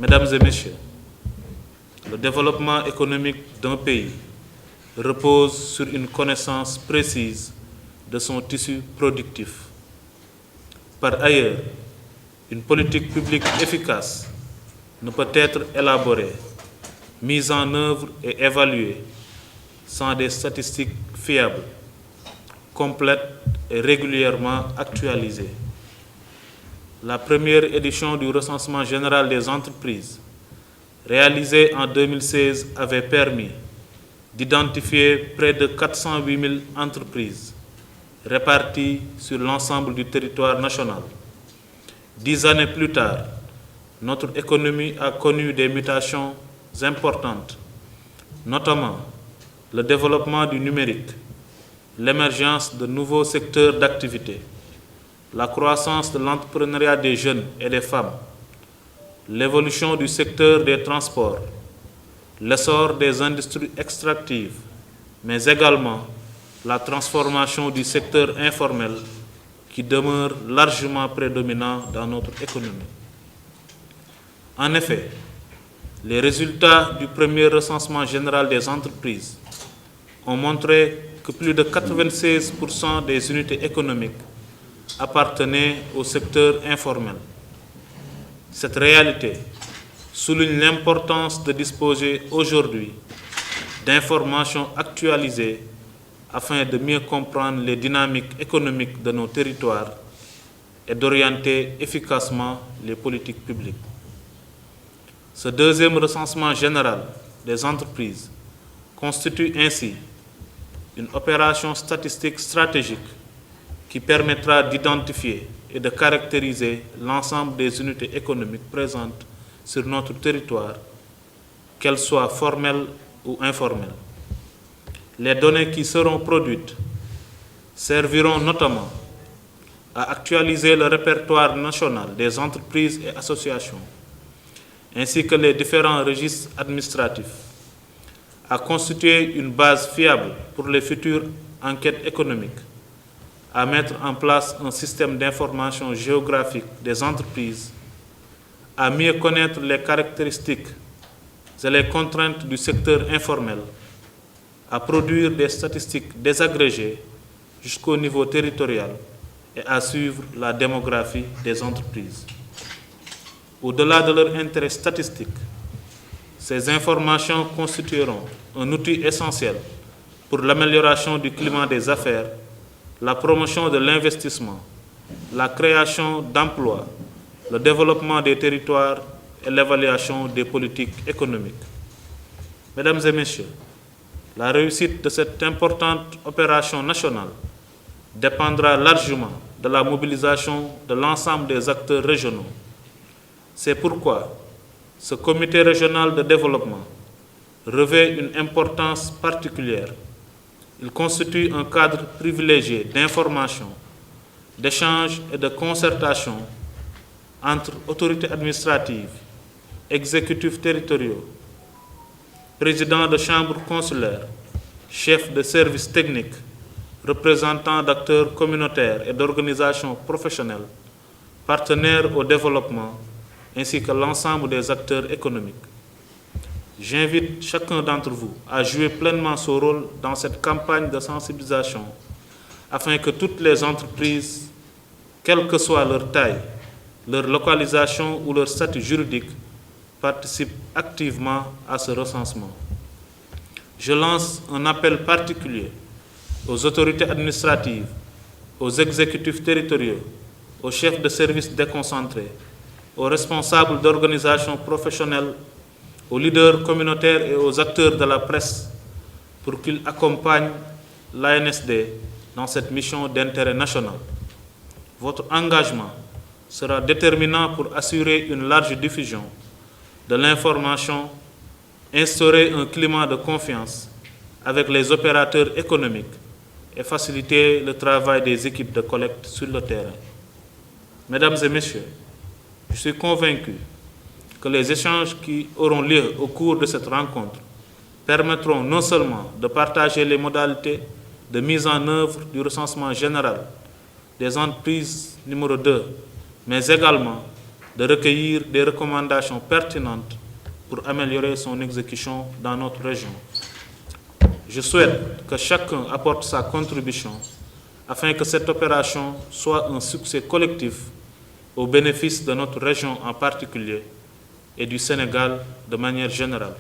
Mesdames et Messieurs, le développement économique d'un pays repose sur une connaissance précise de son tissu productif. Par ailleurs, une politique publique efficace ne peut être élaborée, mise en œuvre et évaluée sans des statistiques fiables, complètes et régulièrement actualisées. La première édition du recensement général des entreprises, réalisée en 2016, avait permis d'identifier près de 408 000 entreprises réparties sur l'ensemble du territoire national. 10 années plus tard, notre économie a connu des mutations importantes, notamment le développement du numérique, l'émergence de nouveaux secteurs d'activité, la croissance de l'entrepreneuriat des jeunes et des femmes, l'évolution du secteur des transports, l'essor des industries extractives, mais également la transformation du secteur informel qui demeure largement prédominant dans notre économie. En effet, les résultats du premier recensement général des entreprises ont montré que plus de 96% des unités économiques appartenaient au secteur informel. Cette réalité souligne l'importance de disposer aujourd'hui d'informations actualisées afin de mieux comprendre les dynamiques économiques de nos territoires et d'orienter efficacement les politiques publiques. Ce deuxième recensement général des entreprises constitue ainsi une opération statistique stratégique qui permettra d'identifier et de caractériser l'ensemble des unités économiques présentes sur notre territoire, qu'elles soient formelles ou informelles. Les données qui seront produites serviront notamment à actualiser le répertoire national des entreprises et associations, ainsi que les différents registres administratifs, à constituer une base fiable pour les futures enquêtes économiques, à mettre en place un système d'information géographique des entreprises, à mieux connaître les caractéristiques et les contraintes du secteur informel, à produire des statistiques désagrégées jusqu'au niveau territorial et à suivre la démographie des entreprises. Au-delà de leur intérêt statistique, ces informations constitueront un outil essentiel pour l'amélioration du climat des affaires, la promotion de l'investissement, la création d'emplois, le développement des territoires et l'évaluation des politiques économiques. Mesdames et Messieurs, la réussite de cette importante opération nationale dépendra largement de la mobilisation de l'ensemble des acteurs régionaux. C'est pourquoi ce comité régional de développement revêt une importance particulière. Il constitue un cadre privilégié d'information, d'échange et de concertation entre autorités administratives, exécutifs territoriaux, présidents de chambres consulaires, chefs de services techniques, représentants d'acteurs communautaires et d'organisations professionnelles, partenaires au développement, ainsi que l'ensemble des acteurs économiques. J'invite chacun d'entre vous à jouer pleinement son rôle dans cette campagne de sensibilisation afin que toutes les entreprises, quelle que soit leur taille, leur localisation ou leur statut juridique, participent activement à ce recensement. Je lance un appel particulier aux autorités administratives, aux exécutifs territoriaux, aux chefs de services déconcentrés, aux responsables d'organisations professionnelles, aux leaders communautaires et aux acteurs de la presse pour qu'ils accompagnent l'ANSD dans cette mission d'intérêt national. Votre engagement sera déterminant pour assurer une large diffusion de l'information, instaurer un climat de confiance avec les opérateurs économiques et faciliter le travail des équipes de collecte sur le terrain. Mesdames et Messieurs, je suis convaincu que les échanges qui auront lieu au cours de cette rencontre permettront non seulement de partager les modalités de mise en œuvre du recensement général des entreprises numéro 2, mais également de recueillir des recommandations pertinentes pour améliorer son exécution dans notre région. Je souhaite que chacun apporte sa contribution afin que cette opération soit un succès collectif au bénéfice de notre région en particulier et du Sénégal de manière générale.